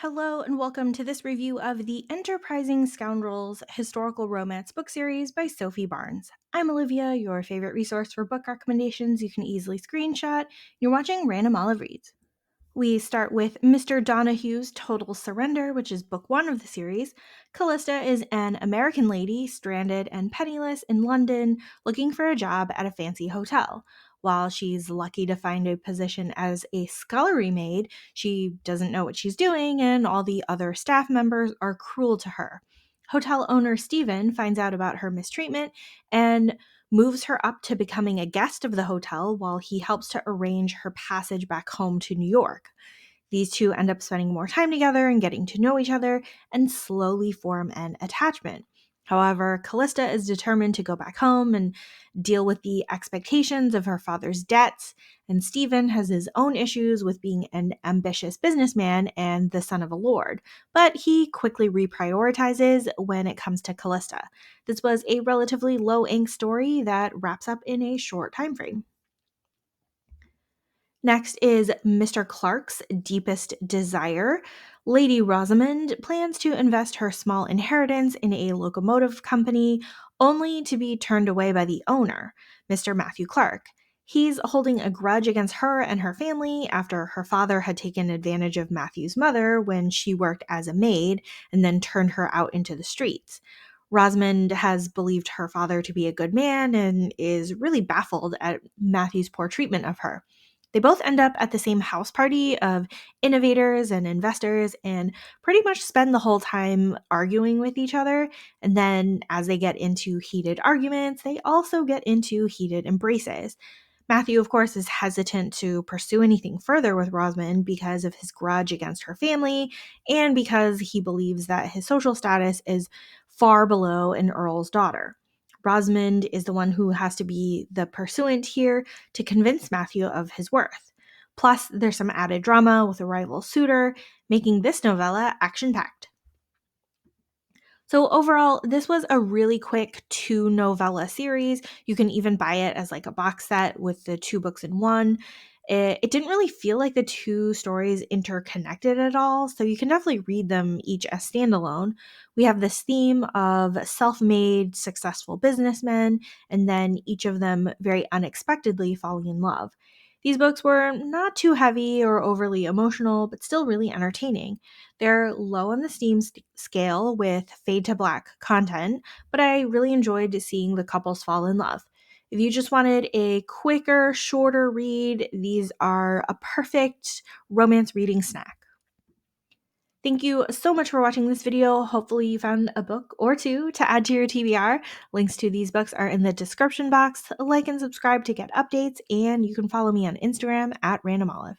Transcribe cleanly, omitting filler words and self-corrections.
Hello, and welcome to this review of the Enterprising Scoundrels historical romance book series by Sophie Barnes. I'm Olivia, your favorite resource for book recommendations you can easily screenshot. You're watching Random Olive Reads. We start with Mr. Donahue's Total Surrender, which is book one of the series. Callista is an American lady stranded and penniless in London looking for a job at a fancy hotel. While she's lucky to find a position as a scullery maid, she doesn't know what she's doing, and all the other staff members are cruel to her. Hotel owner Stephen finds out about her mistreatment and moves her up to becoming a guest of the hotel while he helps to arrange her passage back home to New York. These two end up spending more time together and getting to know each other and slowly form an attachment. However, Callista is determined to go back home and deal with the expectations of her father's debts, and Stephen has his own issues with being an ambitious businessman and the son of a lord, but he quickly reprioritizes when it comes to Callista. This was a relatively low-ink story that wraps up in a short time frame. Next is Mr. Clark's Deepest Desire. Lady Rosamond plans to invest her small inheritance in a locomotive company, only to be turned away by the owner, Mr. Matthew Clark. He's holding a grudge against her and her family after her father had taken advantage of Matthew's mother when she worked as a maid and then turned her out into the streets. Rosamond has believed her father to be a good man and is really baffled at Matthew's poor treatment of her. They both end up at the same house party of innovators and investors and pretty much spend the whole time arguing with each other. And then, as they get into heated arguments, they also get into heated embraces. Matthew, of course, is hesitant to pursue anything further with Rosamond because of his grudge against her family and because he believes that his social status is far below an earl's daughter. Rosamond is the one who has to be the pursuant here to convince Matthew of his worth. Plus, there's some added drama with a rival suitor, making this novella action-packed. So overall, this was a really quick two novella series. You can even buy it as like a box set with the two books in one. It didn't really feel like the two stories interconnected at all, so you can definitely read them each as standalone. We have this theme of self-made, successful businessmen, and then each of them very unexpectedly falling in love. These books were not too heavy or overly emotional, but still really entertaining. They're low on the Steam scale with fade to black content, but I really enjoyed seeing the couples fall in love. If you just wanted a quicker, shorter read, these are a perfect romance reading snack. Thank you so much for watching this video. Hopefully you found a book or two to add to your TBR. Links to these books are in the description box. Like and subscribe to get updates, and you can follow me on Instagram at randomolive.